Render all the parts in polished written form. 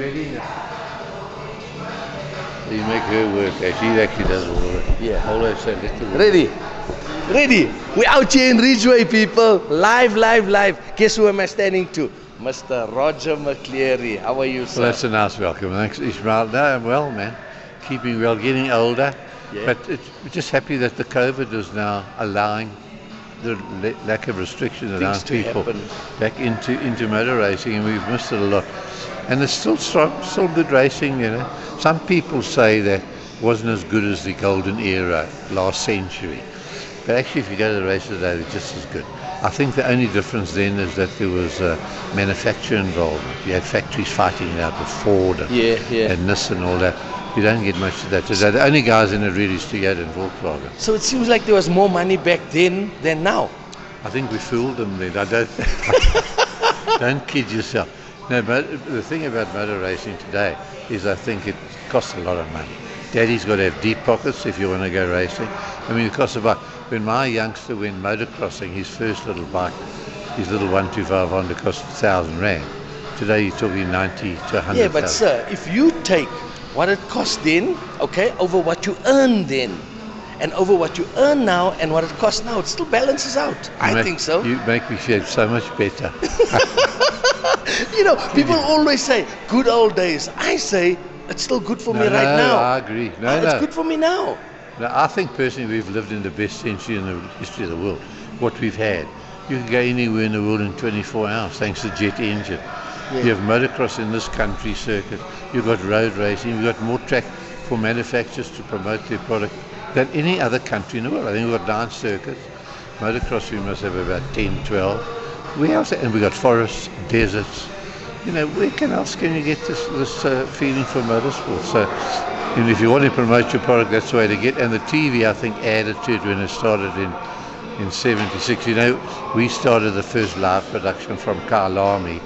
ready now. You make her work. She actually does all of it. Yeah. Always say, let the Ready? Ready? We're out here in Ridgeway, people. Live. Guess who am I standing to? Mr. Roger McCleary. How are you, sir? Well, that's a nice welcome. Thanks, Ishmael. No, I'm well, man. Keeping well, getting older. Yeah. But we're just happy that the COVID is now allowing the lack of restriction around people back into motor racing, and we've missed it a lot. And it's still strong, still good racing, you know. Some people say that wasn't as good as the golden era last century. But actually, if you go to the races today, they're just as good. I think the only difference then is that there was manufacturer involvement. You had factories fighting it out with Ford and Nissan and all that. You don't get much of that today. The only guys in it really is Toyota and Volkswagen. So it seems like there was more money back then than now. I think we fooled them then. Don't kid yourself. No, but the thing about motor racing today is I think it costs a lot of money. Daddy's got to have deep pockets if you want to go racing. I mean, it costs a buck. When my youngster went motocrossing, his first little bike, his little 125 Honda, cost 1,000 Rand. Today you're talking 90 to 100,000. Yeah, but sir, if you take what it cost then, okay, over what you earn then, and over what you earn now and what it costs now, it still balances out. I think so. You make me feel so much better. You know, people always say, good old days. I say, it's still good for me right now. I agree. It's good for me now. No, I think personally we've lived in the best century in the history of the world. What we've had. You can go anywhere in the world in 24 hours thanks to jet engine. Yeah. You have motocross in this country circuit. You've got road racing. You've got more track for manufacturers to promote their product than any other country in the world. I think we've got 9 circuits. Motocross we must have about 10, 12. And we've got forests, deserts. You know, where else can you get this feeling for motorsport? So, and if you want to promote your product, that's the way to get. And the TV, I think, added to it when it started in 76. You know, we started the first live production from Kyalami,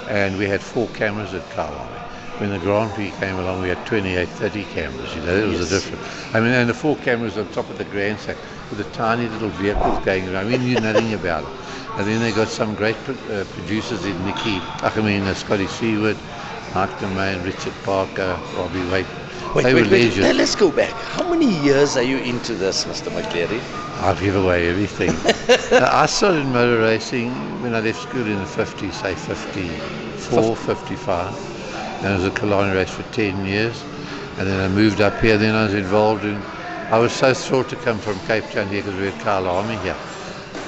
and we had 4 cameras at Kyalami. When the Grand Prix came along, we had 28, 30 cameras. You know, it was a different. I mean, and the 4 cameras on top of the grandstand with the tiny little vehicles going around. We knew nothing about it. And then they got some great producers in Scotty Seward, Mark DeMay, Richard Parker, Robbie Waite. They were legends. Now let's go back. How many years are you into this, Mr. McCleary? I'll give away everything. I started motor racing when I left school in the 50s, say 54, 55. And I was at Kalani race for 10 years. And then I moved up here. Then I was involved in, I was so thrilled to come from Cape Town here because we had Kyalami here.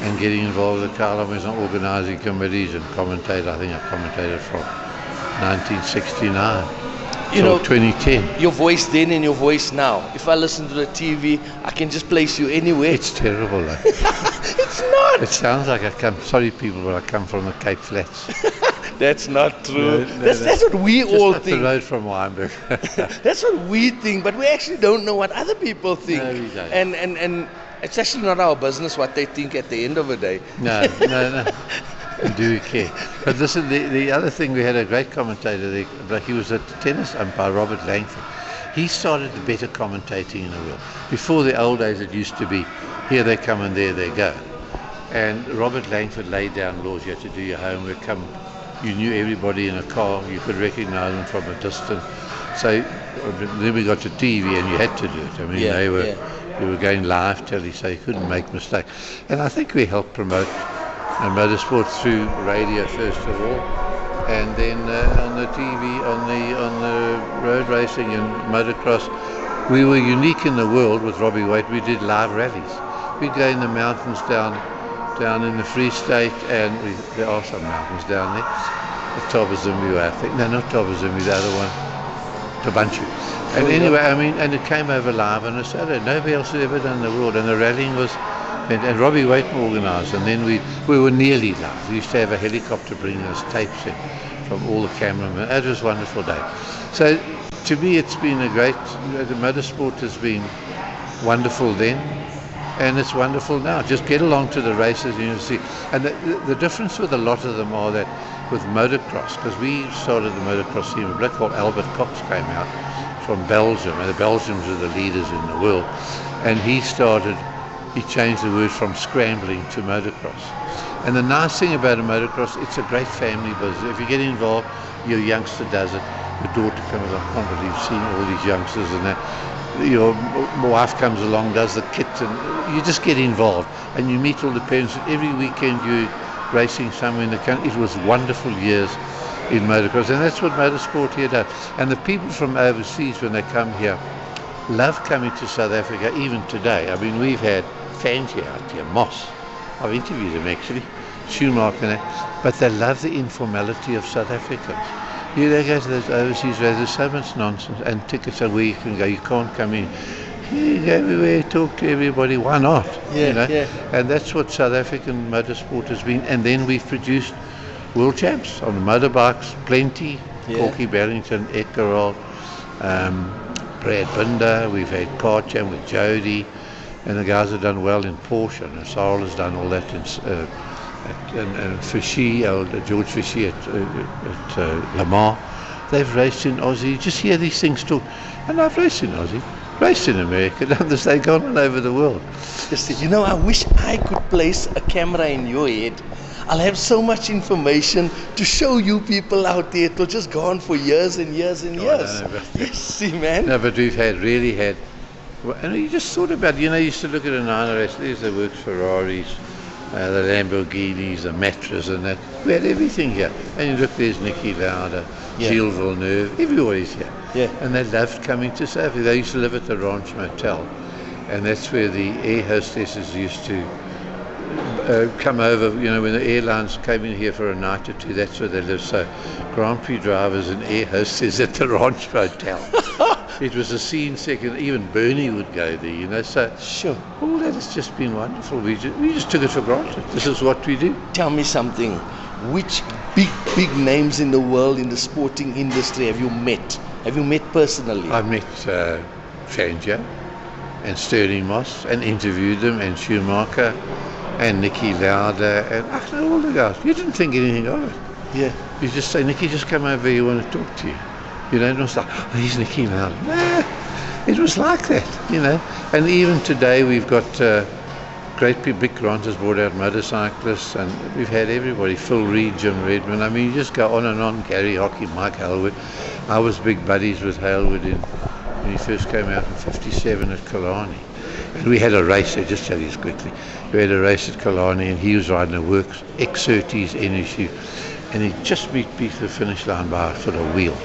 And getting involved with Kyalami in organising committees and commentate. I think I commentated from 1969 till 2010. Your voice then and your voice now. If I listen to the TV, I can just place you anywhere. It's terrible though. It's not. It sounds like sorry people, but I come from the Cape Flats. That's not true. That's what we all think. The road from Wynberg. That's what we think, but we actually don't know what other people think. No, we don't. And it's actually not our business what they think at the end of the day. No. Do we care? But listen, the other thing, we had a great commentator there, but he was a tennis umpire, Robert Langford. He started the better commentating in the world. Before the old days, it used to be, here they come and there they go. And Robert Langford laid down laws. You had to do your homework. You knew everybody in a car. You could recognize them from a distance. So then we got to TV, and you had to do it. I mean, they were going live telly, so you couldn't make mistakes. And I think we helped promote motorsport through radio first of all, and then on the TV, on the road racing and motocross. We were unique in the world with Robbie Waite. We did live rallies. We'd go in the mountains down in the Free State, and there are some mountains down there. The Tobazimbi, I think. No, not Tobazimbi, the other one, Tabanchu. And anyway, I mean, and it came over live on a Saturday. Nobody else had ever done in the world, and the rallying was. And Robbie Waite organised, and then we were nearly live. We used to have a helicopter bringing us tapes in from all the cameramen. It was a wonderful day. So to me, it's been a great. The motorsport has been wonderful then, and it's wonderful now. Just get along to the races and you'll see. And the difference with a lot of them are that with motocross, because we started the motocross team, a bloke called Albert Cox came out from Belgium, and the Belgians are the leaders in the world, and he changed the word from scrambling to motocross. And the nice thing about a motocross, it's a great family business. If you get involved, your youngster does it. your daughter comes, I can't believe seeing all these youngsters and that. Your wife comes along, does the kit, and you just get involved and you meet all the parents. Every weekend you're racing somewhere in the country. It was wonderful years in motocross, and that's what motorsport here does. And the people from overseas, when they come here, love coming to South Africa even today. I mean, we've had fans here out here, Moss. I've interviewed them actually, Schumacher and that, but they love the informality of South Africans. You know, go to those overseas races, there's so much nonsense, and tickets are where you can go, you can't come in. You go everywhere, talk to everybody, why not? Yeah, you know? yeah. And that's what South African motorsport has been. And then we've produced world champs on motorbikes, plenty. Yeah. Corky Barrington, Eckerol, Brad Binder, we've had car champ with Jody, and the guys have done well in Porsche, and Sarl has done all that and Fishy, George Fishy at Lamar. They've raced in Aussie. You just hear these things talk. And I've raced in Aussie, raced in America, they've gone all over the world. You know, I wish I could place a camera in your head. I'll have so much information to show you people out there. It will just go on for years and years and years. No, Yes, see, man. No, but we've really had, and you just thought about, you know, you used to look at a 9 race, there's the works Ferraris, the Lamborghinis, the Matras and that. We had everything here. And you look, there's Nicky Lauda, Yeah. Gilles Villeneuve, everybody's here. Yeah. And they loved coming to South Africa. They used to live at the Ranch Motel. And that's where the air hostesses used to come over, you know, when the airlines came in here for a night or two, that's where they lived. So Grand Prix drivers and air hostesses at the Ranch Motel. It was a scene second, even Bernie would go there, you know, so Sure. all that has just been wonderful. We just took it for granted. This is what we do. Tell me something. Which big names in the world in the sporting industry have you met? Have you met personally? I met Fangio and Sterling Moss and interviewed them, and Schumacher and Nicky Lauda and I know all the guys. You didn't think anything of it. Yeah. You just say, Nicky, just come over here, we want to talk to you. You know, and it was like, oh, he's Nicky Lauda. Nah, it was like that, you know. And even today we've got great people. Big Grant has brought out motorcyclists, and we've had everybody, Phil Reed, Jim Redmond. I mean, you just go on and on, Gary Hockey, Mike Hailwood. I was big buddies with Hailwood when he first came out in 57 at Killarney. And we had a race, I'll just tell you this quickly. We had a race at Killarney, and he was riding a works X30's NSU, and he just beat the finish line by a sort of wheel.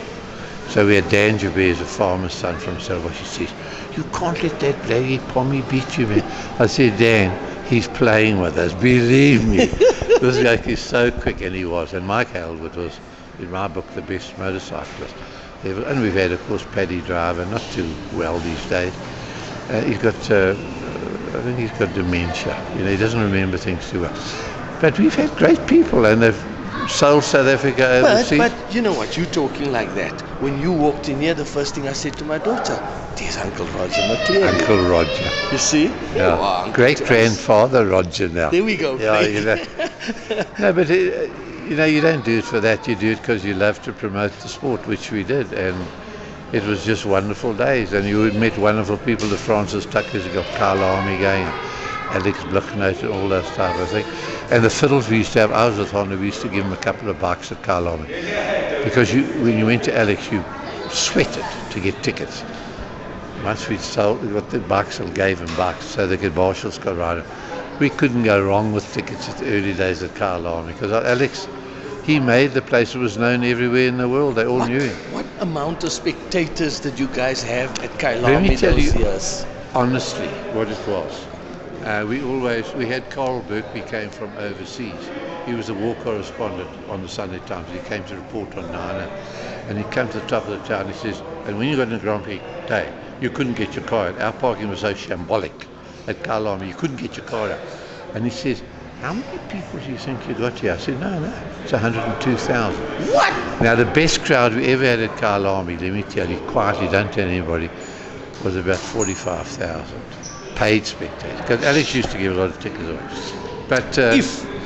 So we had Dan Jabez, a farmer's son from Stellenbosch. He says, you can't let that blaggy pommy beat you, man. I said, Dan, he's playing with us, believe me. This guy is so quick, and he was. And Mike Hailwood was, in my book, the best motorcyclist ever. And we've had, of course, Paddy Driver, not too well these days. He's got, I think he's got dementia. You know, he doesn't remember things too well. But we've had great people, and they've sold South Africa overseas. But you know what, you talking like that. When you walked in here, the first thing I said to my daughter, there's Uncle Roger McCleary. Uncle Roger. You see? Yeah. Oh, Great-grandfather Roger now. There we go. Yeah, you know. No, but you know, you don't do it for that. You do it because you love to promote the sport, which we did. And it was just wonderful days. And you met wonderful people, the Francis Tuckers, you got Carl Army going, Alex Blicknote and all that type of thing. And the fiddles we used to have, I was with Honda, we used to give them a couple of bikes at Carl Army. Because when you went to Alex, you sweated to get tickets. Once we'd sold, got the bikes, and gave them bikes so they could marshals could ride them. We couldn't go wrong with tickets at the early days at Carl Army, because Alex, he made the place. It was known everywhere in the world. They all knew him. What amount of spectators did you guys have at Let Kailami me tell those you years? honestly what it was. We had Carl Burke, he came from overseas. He was a war correspondent on the Sunday Times. He came to report on Nana, and he'd come to the top of the town. He says, and when you got in the Grand Prix day, you couldn't get your car out. Our parking was so shambolic at Kailami, you couldn't get your car out. And he says, how many people do you think you got here? I said, no, it's 102,000. What? Now, the best crowd we ever had at Kailami, let me tell you quietly, don't tell anybody, was about 45,000 paid spectators. Because Alex used to give a lot of tickets away. But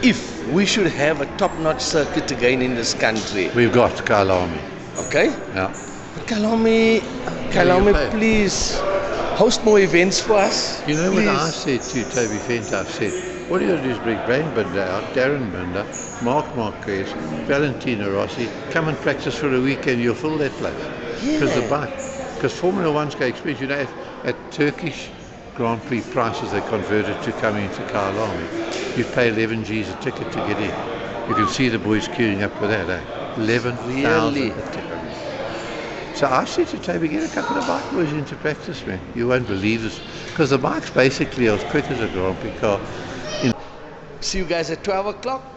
If we should have a top-notch circuit again in this country, we've got Kailami. okay? Yeah. But Kailami, please host more events for us. You know please. what I said to Toby Fent? I said, All you got to do is bring Brian Binder out, Darren Binder, Mark Marquez, Valentino Rossi. Come and practice for a weekend. You'll fill that place. Because the bike, because Formula One's got experience. You know, at Turkish Grand Prix prices they converted to coming into Kyalami. You pay 11 G's a ticket to get in. You can see the boys queuing up for that. 11,000 Really? a ticket. So I said to Toby, get a couple of bike boys into practice, man. You won't believe this. Because the bikes basically are as quick as a Grand Prix car. See you guys at 12 o'clock.